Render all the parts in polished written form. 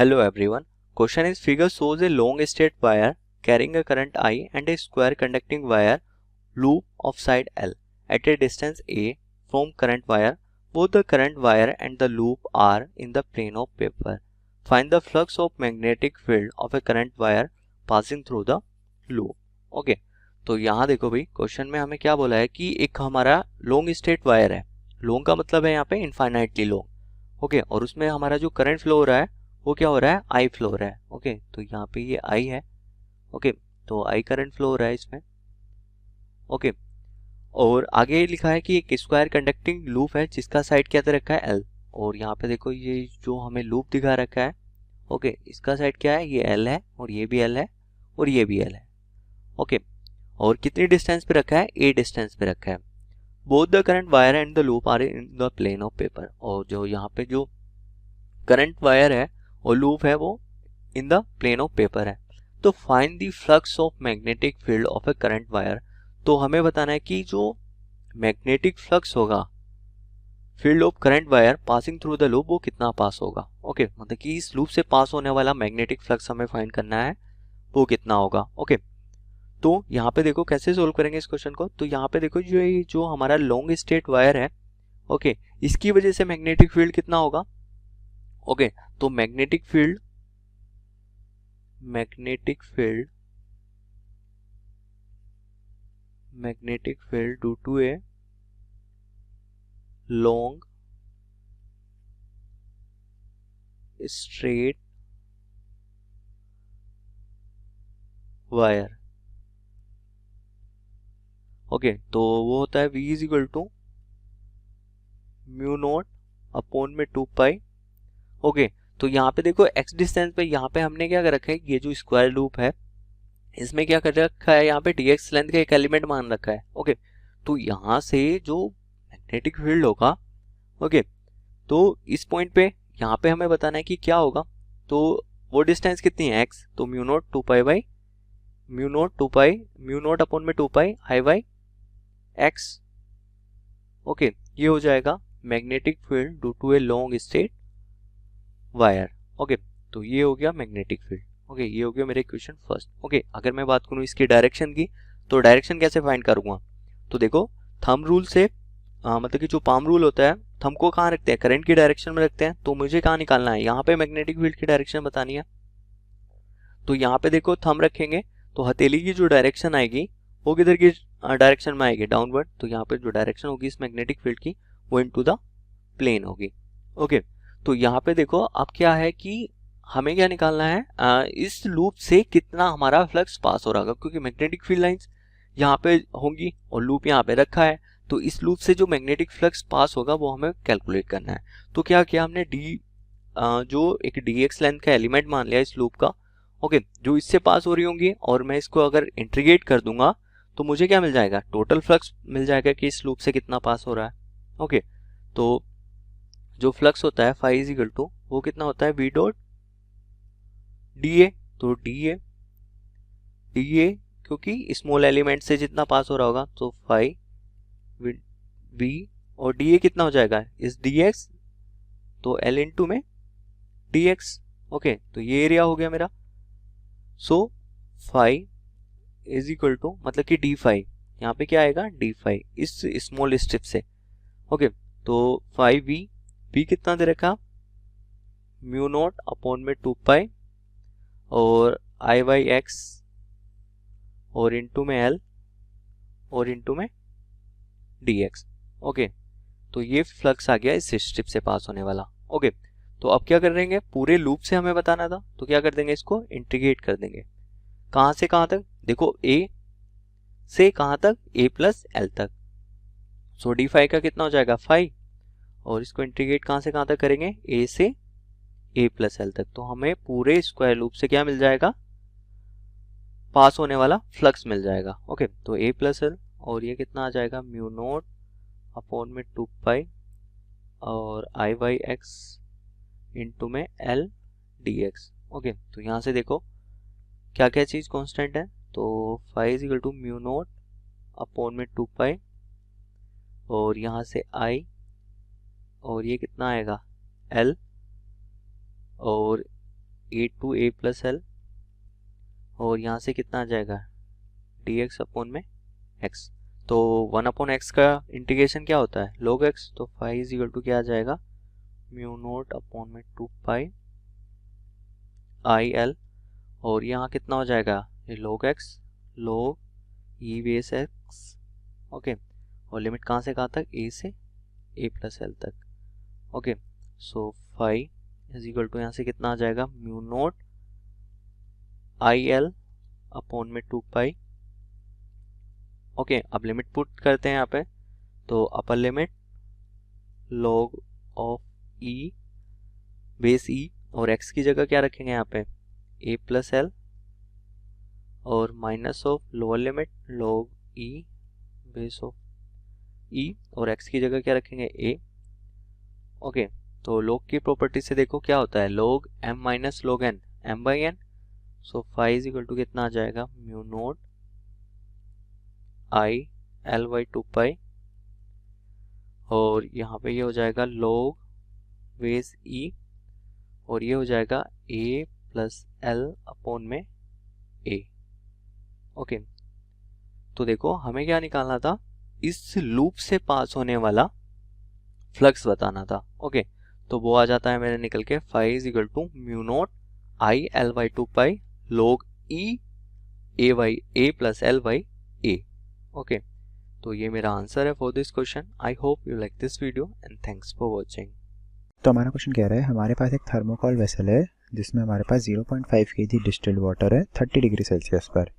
Hello everyone. Question is figure shows a long straight wire carrying a current I and a square conducting wire loop of side L at a distance A from current wire. Both the current wire and the loop are in the plane of paper. Find the flux of magnetic field of a current wire passing through the loop. Okay, तो यहाँ देखो भाई question में हमें क्या बोला है कि एक हमारा लॉन्ग स्ट्रेट वायर है. लॉन्ग का मतलब है यहाँ पे इनफाइनाइटली लॉन्ग. ओके, और उसमें हमारा जो करंट फ्लो हो रहा है वो क्या हो रहा है, आई फ्लो हो रहा है. ओके, तो यहाँ पे ये आई है. ओके, तो आई करंट फ्लो हो रहा है इसमें. ओके, और आगे लिखा है कि एक स्क्वायर कंडक्टिंग लूप है जिसका साइड क्या दे रखा है एल. और यहाँ पे देखो ये जो हमें लूप दिखा रखा है, ओके, इसका साइड क्या है, ये एल है और ये भी एल है और ये भी एल है. ओके, और कितनी डिस्टेंस पे रखा है, ए डिस्टेंस पे रखा है. Both the current wire and the loop are in the plane of paper. और जो यहाँ पे जो करंट वायर है और लूप है वो in the plane of paper है. तो find the flux of magnetic field of a current wire. तो हमें बताना है कि जो मैग्नेटिक फ्लक्स होगा field of current wire passing through the loop वो कितना पास होगा. ओके, मतलब कि इस लूप से पास होने वाला मैग्नेटिक फ्लक्स हमें फाइंड करना है वो कितना होगा. ओके, तो यहाँ पे देखो कैसे सोल्व करेंगे इस क्वेश्चन को. तो यहाँ पे देखो जो हमारा लॉन्ग स्ट्रेट वायर है, ओके, इसकी वजह से मैग्नेटिक फील्ड कितना होगा. ओके, तो magnetic field due to a long straight wire. Okay, तो वो होता है V is equal to mu naught upon में 2 पाई. ओके, तो यहाँ पे देखो x डिस्टेंस पे यहाँ पे हमने क्या कर रखा है, ये जो स्क्वायर लूप है इसमें क्या कर रखा है, यहाँ पे dx लेंथ का एक एलिमेंट मान रखा है. ओके, तो यहाँ से जो मैग्नेटिक फील्ड होगा, ओके, तो इस पॉइंट पे यहाँ पे हमें बताना है कि क्या होगा. तो वो डिस्टेंस कितनी है x, तो mu naught 2 pi by mu naught upon में 2 pi I by x. Okay, ये हो जाएगा magnetic field due to a long straight wire. Okay, तो ये हो गया मैग्नेटिक फील्ड. ओके, ये हो गया मेरे क्वेश्चन फर्स्ट. ओके, अगर मैं बात करूँ इसकी डायरेक्शन की, तो डायरेक्शन कैसे फाइंड करूँगा. तो देखो थंब रूल से मतलब कि जो पाम रूल होता है, थंब को कहाँ रखते हैं, करंट की डायरेक्शन में रखते हैं. तो मुझे कहाँ निकालना है, यहाँ पे मैग्नेटिक फील्ड की डायरेक्शन बतानी है. तो यहाँ पे देखो थंब रखेंगे तो हथेली की जो डायरेक्शन आएगी वो किधर की डायरेक्शन में आएगी, डाउनवर्ड. तो यहाँ पे जो डायरेक्शन होगी इस मैग्नेटिक फील्ड की वो इनटू द प्लेन होगी. ओके, तो यहाँ पे देखो अब क्या है कि हमें क्या निकालना है, इस लूप से कितना हमारा फ्लक्स पास हो रहा होगा, क्योंकि मैग्नेटिक फील्ड लाइंस यहाँ पे होंगी और लूप यहाँ पे रखा है. तो इस लूप से जो मैग्नेटिक फ्लक्स पास होगा वो हमें कैलकुलेट करना है. तो क्या किया हमने, जो एक dx लेंथ का एलिमेंट मान लिया इस लूप का. ओके, जो इससे पास हो रही होंगी और मैं इसको अगर इंटीग्रेट कर दूंगा तो मुझे क्या मिल जाएगा, टोटल फ्लक्स मिल जाएगा कि इस लूप से कितना पास हो रहा है. ओके, तो जो फ्लक्स होता है फाई इज इक्वल टू वो कितना होता है, वी डॉट डी ए. तो डी ए क्योंकि स्मॉल एलिमेंट से जितना पास हो रहा होगा तो फाई वी और डी ए कितना हो जाएगा इस डी एक्स, तो एल इंटू में डी एक्स. ओके, तो ये एरिया हो गया मेरा. So phi is equal to मतलब कि डी फाई, यहाँ पे क्या आएगा डी फाई इस स्मॉल स्ट्रिप से. ओके, तो फाई वी कितना दे रखा, म्यू नॉट अपॉन में 2 पाई और आई बाई एक्स और इंटू में एल और इंटू में डी एक्स. ओके, तो ये फ्लक्स आ गया इस स्ट्रिप से पास होने वाला. ओके, तो अब क्या कर देंगे, पूरे लूप से हमें बताना था तो क्या कर देंगे, इसको इंटीग्रेट कर देंगे. कहाँ से कहाँ तक, देखो ए से कहाँ तक, ए प्लस एल तक. सो डी फाई का कितना हो जाएगा फाई, और इसको इंटीग्रेट कहाँ से कहाँ तक करेंगे, ए से ए प्लस एल तक. तो हमें पूरे स्क्वायर लूप से क्या मिल जाएगा, पास होने वाला फ्लक्स मिल जाएगा. ओके, तो ए प्लस एल और ये कितना आ जाएगा, म्यू नॉट अपॉन में 2 पाई और आई बाई एक्स इंटू में एल डी एक्स. ओके, तो यहाँ से देखो क्या क्या चीज़ कांस्टेंट है. तो phi is equal to mu naught upon में 2 पाई और यहाँ से आई और ये कितना आएगा एल और ए टू ए प्लस एल, और यहाँ से कितना आ जाएगा डी एक्स अपॉन में एक्स। तो 1/x का इंटीग्रेशन क्या होता है log x, तो फाई इज इक्वल टू क्या आ जाएगा म्यू नोट अपॉन में 2 पाई आई एल, और यहाँ कितना हो जाएगा ये log x log e base x. Okay, और लिमिट कहाँ से कहाँ तक, a से a प्लस एल तक। Okay, so phi is equal to यहाँ से कितना आ जाएगा mu note I L upon में 2 पाई। ओके, अब लिमिट पुट करते हैं यहाँ पे, तो upper limit log of e base e, और x की जगह क्या रखेंगे यहाँ पे a प्लस एल, और minus of lower limit log e base of e, और x की जगह क्या रखेंगे a। ओके, तो log की प्रॉपर्टी से देखो क्या होता है log m minus log n m by n। So phi is equal to कितना आ जाएगा mu note I L by 2 pi, और यहाँ पे ये हो जाएगा log बेस ई, और ये हो जाएगा a प्लस एल अपॉन में a। ओके, तो देखो हमें क्या निकालना था, इस लूप से पास होने वाला फ्लक्स बताना था। ओके, तो वो आ जाता है मेरे निकल के phi is equal to mu note I L by 2 pi log e a by a plus l by a. Okay, तो ये मेरा आंसर है for this question. I hope you like this video and thanks for watching. तो हमारा question कह रहा है हमारे पास एक थर्मोकॉल वेसल है जिसमें हमारे पास 0.5 kg डिस्टिल्ड वाटर है 30 डिग्री सेल्सियस पर।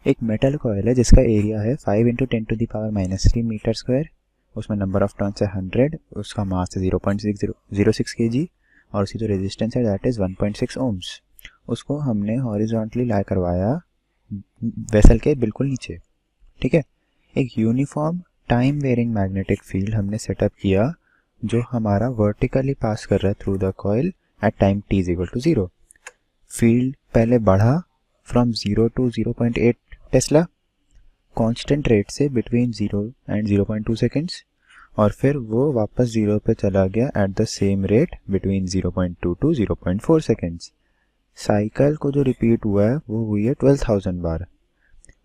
एक मेटल कॉयल है जिसका एरिया है 5 × 10⁻³ मीटर स्क्वायर, उसमें नंबर ऑफ टर्न्स है 100, उसका मास है 0.06 kg, और उसकी जो रेजिस्टेंस है दैट इज़ 1.6 ohms। उसको हमने हॉरिजॉन्टली लाई करवाया वेसल के बिल्कुल नीचे। ठीक है, एक uniform time varying magnetic field हमने सेटअप किया जो हमारा वर्टिकली पास कर रहा है through the coil at time t is equal to 0। Field पहले बढ़ा from 0 to 0.8 tesla constant rate से बिटवीन 0 and 0.2 सेकेंड्स, और फिर वो वापस 0 पे चला गया at the same rate between 0.2 to 0.4 seconds. Cycle को जो रिपीट हुआ है वो हुई है 12,000 बार।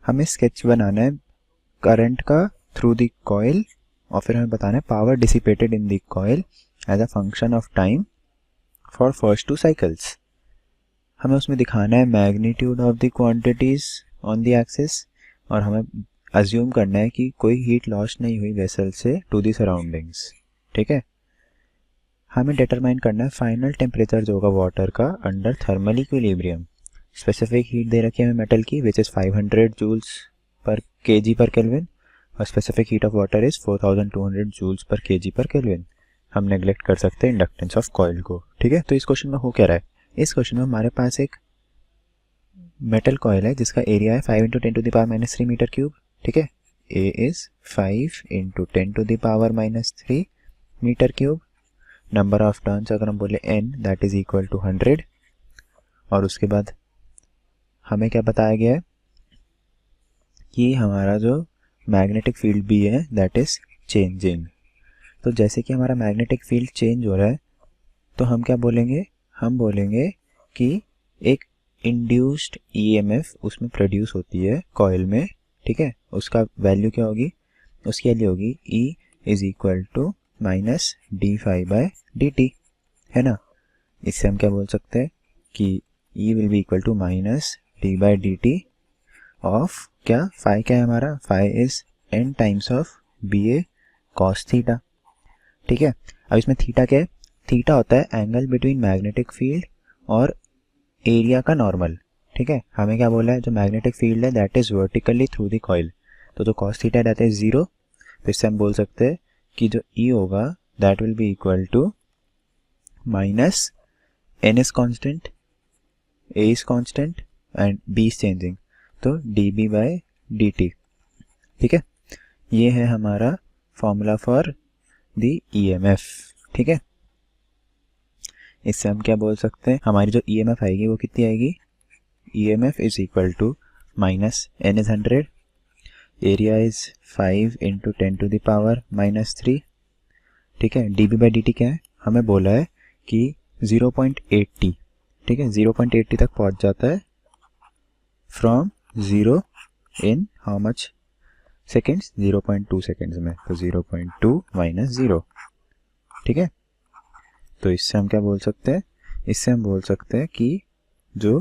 हमें स्केच बनाना है करंट का थ्रू द कॉइल, और फिर हमें बताना है power dissipated in the coil as a function of time for first 2 cycles. हमें उसमें दिखाना है magnitude of the quantities on the axis, और हमें अज्यूम करना है कि कोई हीट लॉस नहीं हुई वेसल से टू द सराउंडिंग्स। ठीक है, हमें डिटरमाइन करना है फाइनल टेम्परेचर जो होगा वाटर का under thermal equilibrium. Specific heat दे रखी है हमें मेटल की which is 500 joules per kg per kelvin, और specific heat of water is 4200 joules per kg per kelvin. हम नेग्लेक्ट कर सकते हैं इंडक्टेंस ऑफ कॉइल को। ठीक है, तो इस क्वेश्चन में हो क्या रहा है, इस क्वेश्चन में हमारे पास एक मेटल कॉइल है जिसका एरिया है 5 × 10⁻³ मीटर क्यूब। ठीक है, A is 5 × 10⁻³ metre cube. Number of turns अगर हम बोले n that is equal to 100, और उसके बाद हमें क्या बताया गया है कि हमारा जो मैग्नेटिक फील्ड भी है दैट इज चेंजिंग। तो जैसे कि हमारा मैग्नेटिक फील्ड चेंज हो रहा है तो हम क्या बोलेंगे, हम बोलेंगे कि एक इंड्यूस्ड ईएमएफ उसमें प्रोड्यूस होती है कॉइल में। ठीक है, उसका वैल्यू क्या होगी, उसकी वैल्यू होगी E is equal to minus d∅/dt, है ना। इससे हम क्या बोल सकते हैं कि E will be equal to minus d/dt of क्या, फाई क्या है हमारा, phi is n times of BA cos theta. ठीक है, अब इसमें थीटा क्या है, थीटा होता है एंगल बिटवीन मैग्नेटिक फील्ड और एरिया का नॉर्मल। ठीक है, हमें क्या बोला है, जो मैग्नेटिक फील्ड है that is vertically through the coil, तो जो cos थीटा दैट इज 0। तो इससे हम बोल सकते हैं कि जो E होगा that will be equal to minus n is constant, A is constant and B is changing, तो dB/dt। ठीक है, ये है हमारा फॉर्मूला फॉर द EMF। ठीक है, इससे हम क्या बोल सकते हैं, हमारी जो EMF आएगी वो कितनी आएगी, EMF is equal to minus n is 100, area is 5 × 10⁻³ ठीक है, dB/dt क्या है, हमें बोला है कि 0.8t ठीक है, 0.80 तक पहुंच जाता है from 0 in how much seconds, 0.2 seconds में, तो 0.2 माइनस 0। ठीक है, तो इससे हम क्या बोल सकते हैं, इससे हम बोल सकते हैं कि जो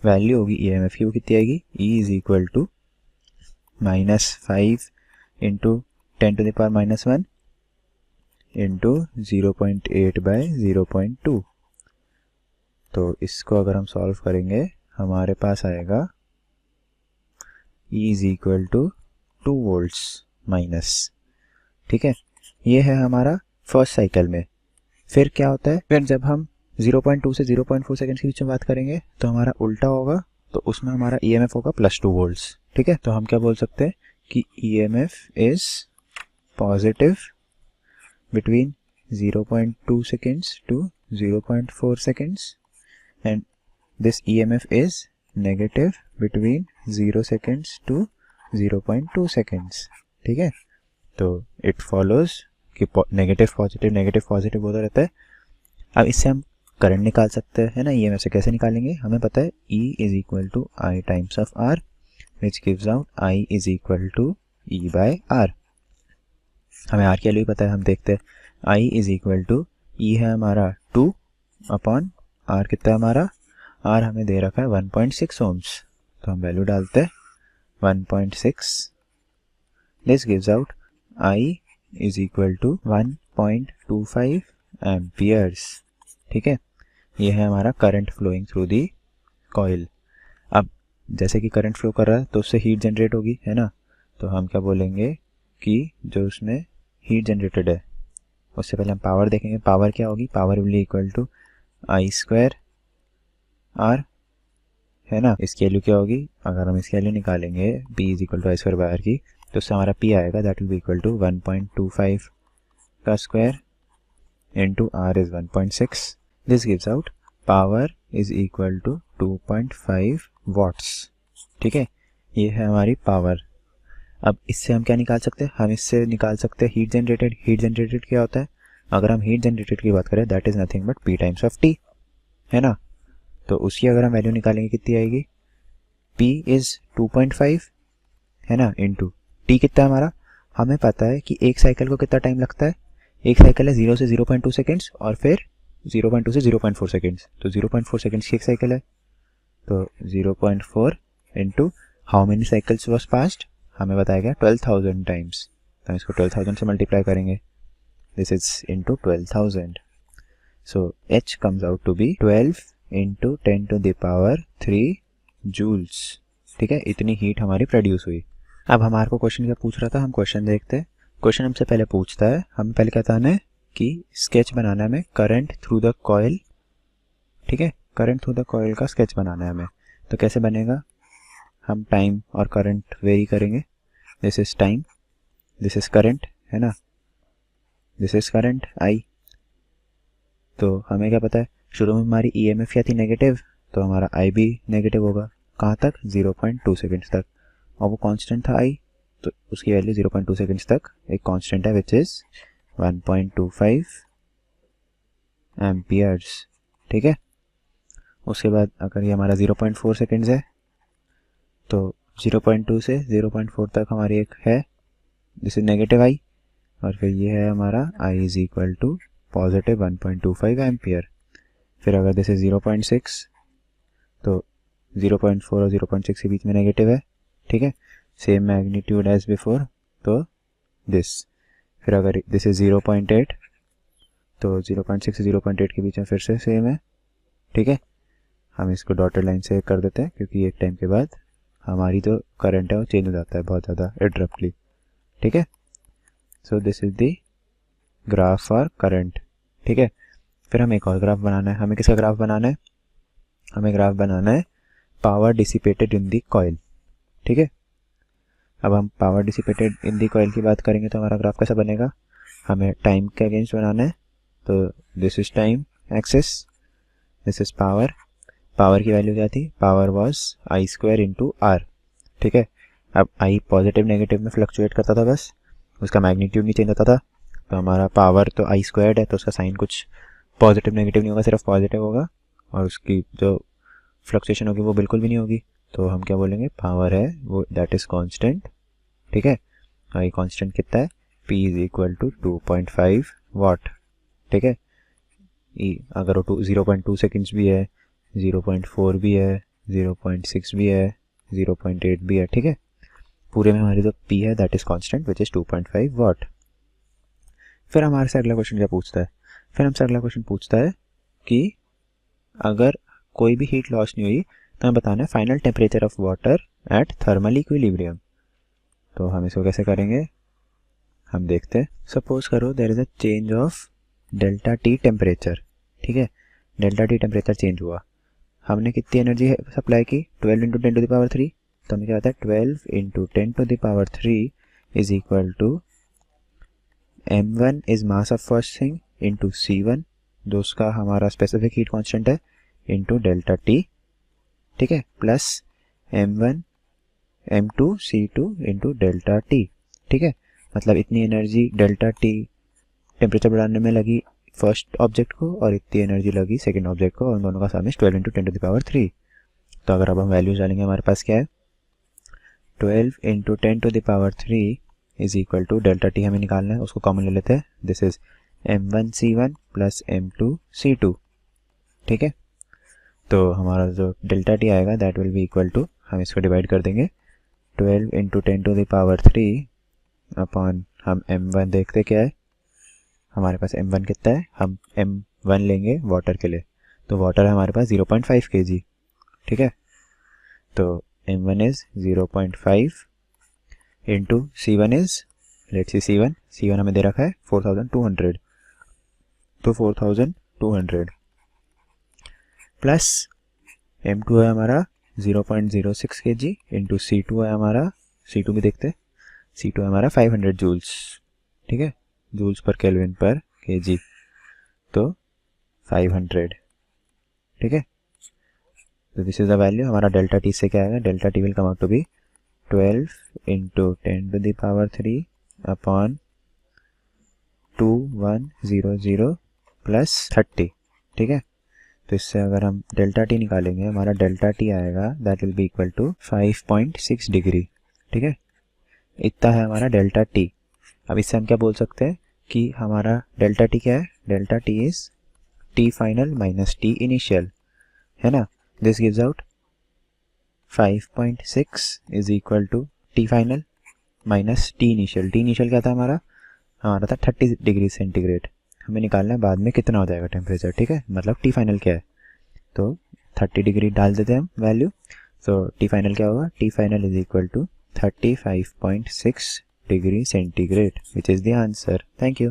वैल्यू होगी EMF की वो कितनी आएगी, E is equal to -5 into 10⁻⁻1 into 0.8 by 0.2। तो इसको अगर हम सॉल्व करेंगे हमारे पास आएगा E is equal to 2 volts minus. ठीक है, ये है हमारा फर्स्ट साइकिल में। फिर क्या होता है, फिर जब हम 0.2 से 0.4 सेकेंड्स के बीच में बात करेंगे तो हमारा उल्टा होगा, तो उसमें हमारा EMF होगा +2 वोल्ट्स। ठीक है, तो हम क्या बोल सकते हैं कि EMF is positive between 0.2 seconds to 0.4 seconds and this EMF is negative between 0 seconds to 0.2 seconds. ठीक है, तो इट फॉलोज कि नेगेटिव पॉजिटिव होता रहता है। अब इससे हम करंट निकाल सकते हैं, है ना। EMF से कैसे निकालेंगे, हमें पता है E is equal to I times of R which gives out I is equal to E by R। हमें R की वैल्यू पता है, हम देखते हैं I is equal to E है हमारा 2 अपॉन R कितना है हमारा, R हमें दे रखा है 1.6 ohms, तो हम वैल्यू डालते हैं 1.6। This gives out I is equal to 1.25 amperes. ठीक है, ये है हमारा current flowing through the coil. अब जैसे कि करंट फ्लो कर रहा है तो उससे हीट जनरेट होगी, है ना। तो हम क्या बोलेंगे कि जो उसमें हीट जनरेटेड है, उससे पहले हम पावर देखेंगे। पावर क्या होगी, power will be equal to I² R, है ना। इसकी वैल्यू क्या होगी, अगर हम इसकी वैल्यू निकालेंगे P is equal to I² by R की, तो उससे हमारा P आएगा, that will be equal to 1.25 का square into R is 1.6। This gives out power is equal to 2.5 watts. ठीक है, ये है हमारी पावर। अब इससे हम क्या निकाल सकते हैं, हम इससे निकाल सकते हैं हीट जनरेटेड। हीट जनरेटेड क्या होता है, अगर हम हीट जनरेटेड की बात करें that is nothing but P times of T, है ना। तो उसकी अगर हम वैल्यू निकालेंगे कितनी आएगी, P इज 2.5, है ना, इंटू T कितना है हमारा, हमें पता है कि एक साइकिल को कितना टाइम लगता है, एक साइकिल है 0 से 0.2 सेकेंड्स और फिर 0.2 से 0.4 सेकेंड्स, तो 0.4 सेकेंड्स की एक साइकिल है, तो 0.4 into how many cycles was passed, हमें बताया गया 12,000 टाइम्स, तो हम इसको 12,000 से मल्टीप्लाई करेंगे, this is into 12,000, so H comes out to be 12 into 10 to the power 3 joules. ठीक है, इतनी हीट हमारी प्रोड्यूस हुई। अब हमारे को क्वेश्चन क्या पूछ रहा था, हम क्वेश्चन देखते हैं। क्वेश्चन हमसे पहले पूछता है, हमें पहले क्या बताना है कि स्केच बनाना है हमें करंट थ्रू द कॉइल। ठीक है, करंट थ्रू द कॉइल का स्केच बनाना है हमें, तो कैसे बनेगा, हम टाइम और करंट वेरी करेंगे। This is time, this is current, है ना, दिस इज करंट I। तो हमें क्या पता है, शुरू में हमारी EMF क्या थी, नेगेटिव, तो हमारा I भी नेगेटिव होगा, कहाँ तक, 0.2 सेकेंड्स तक, और वो कांस्टेंट था I, तो उसकी वैल्यू 0.2 सेकेंड्स तक एक कांस्टेंट है विच इज 1.25 एम्पियर्स। ठीक है, उसके बाद अगर ये हमारा 0.4 सेकेंड्स है तो 0.2 से 0.4 तक हमारी एक है, दिस इज नेगेटिव I, और फिर ये है हमारा I is equal to positive 1.25 ampere. फिर अगर दिस इज 0.6 तो 0.4 और 0.6 के बीच में नेगेटिव है। ठीक है, सेम मैग्नीट्यूड एज बिफोर, तो दिस। फिर अगर दिस इज 0.8 तो 0.6 से 0.8 के बीच में फिर से सेम है। ठीक है, हम इसको डॉटेड लाइन से कर देते हैं क्योंकि एक टाइम के बाद हमारी जो करंट है वो चेंज हो जाता है बहुत ज़्यादा एब्रप्टली। ठीक है, so this is the graph for current. ठीक है, फिर हमें एक और ग्राफ बनाना है। हमें किसका ग्राफ बनाना है, हमें ग्राफ बनाना है पावर डिसिपेटेड इन दी कॉइल। ठीक है, अब हम पावर डिसिपेटेड इन दी कॉइल की बात करेंगे तो हमारा ग्राफ कैसा बनेगा, हमें टाइम के अगेंस्ट बनाना है, तो this is time axis, this is power. Power की वैल्यू क्या थी, power was I² into R। ठीक है, अब I पॉजिटिव नेगेटिव में फ्लक्चुएट करता था, बस उसका मैग्नीट्यूड नहीं चेंज होता था, तो हमारा पावर तो I² है तो उसका साइन कुछ पॉजिटिव नेगेटिव नहीं होगा, सिर्फ पॉजिटिव होगा, और उसकी जो फ्लक्चुएशन होगी वो बिल्कुल भी नहीं होगी, तो हम क्या बोलेंगे, पावर है वो दैट इज़ कांस्टेंट। ठीक है, और ये कांस्टेंट कितना है, P इज इक्वल टू 2.5 वाट। ठीक है, अगर वो 0.2 सेकेंड्स भी है, 0.4 भी है, 0.6 भी है, 0.8 भी है, ठीक है, पूरे में हमारी जो P है that is constant which is 2.5 वाट। फिर हमारे से अगला क्वेश्चन क्या पूछता है, फिर हमसे अगला क्वेश्चन पूछता है कि अगर कोई भी हीट लॉस नहीं हुई तो हमें बताना है final temperature of water at thermal equilibrium. तो हम इसको कैसे करेंगे, हम देखते हैं। सपोज करो there is a change of delta t temperature. ठीक है, डेल्टा टी टेम्परेचर चेंज हुआ, हमने कितनी एनर्जी सप्लाई की, 12 इंटू 10 टू द पावर 3, तो हमें क्या होता है 12 into 10 to the power 3 is equal to m1 is mass of first thing into c1 जो उसका हमारा स्पेसिफिक हीट कांस्टेंट है इंटू डेल्टा टी। ठीक है, plus m1 m2 c2 into delta t. ठीक है, मतलब इतनी एनर्जी डेल्टा टी टेम्परेचर बढ़ाने में लगी फर्स्ट ऑब्जेक्ट को और इतनी एनर्जी लगी सेकंड ऑब्जेक्ट को, और उन दोनों का sum is 12 into 10 to the power 3। तो अगर अब हम वैल्यूज डालेंगे हमारे पास क्या है, 12 into 10 to the power 3 is equal to delta t हमें निकालना है, उसको कॉमन ले लेते हैं, this is m1c1 plus m2c2। ठीक है, तो हमारा जो डेल्टा टी आएगा that will be equal to, हम इसको डिवाइड कर देंगे 12 into 10 to the power 3 upon हम m1 देखते क्या है, हमारे पास m1 कितना है, हम m1 लेंगे वाटर के लिए, तो वाटर है हमारे पास 0.5 kg। ठीक है, तो m1 is 0.5 into c1 is, let's see c1 हमें दे रखा है 4200, तो 4200 प्लस m2 है हमारा 0.06 kg इंटू c2 है हमारा, c2 भी देखते हैं, c2 है हमारा 500 जूल्स। ठीक है, जूल्स पर केल्विन पर kg, तो 500। ठीक है, तो दिस इज द वैल्यू, हमारा डेल्टा टी से क्या आएगा, delta t will come out to be 12 into 10 to the power 3 upon 2100 plus 30। ठीक है, तो इससे अगर हम डेल्टा टी निकालेंगे हमारा डेल्टा टी आएगा that will be equal to 5.6 degree. ठीक है, इतना है हमारा डेल्टा टी। अब इससे हम क्या बोल सकते हैं कि हमारा डेल्टा टी क्या है, delta t is t final minus t initial, है ना, this gives out 5.6 is equal to t final minus t initial. T initial क्या था हमारा था 30 डिग्री सेंटीग्रेड, हमें निकालना है बाद में कितना हो जाएगा टेम्परेचर। ठीक है, मतलब टी फाइनल क्या है, तो 30 डिग्री डाल देते हैं हम वैल्यू, तो टी फाइनल क्या होगा, t final is equal to 35.6 degree centigrade which is the answer. Thank you.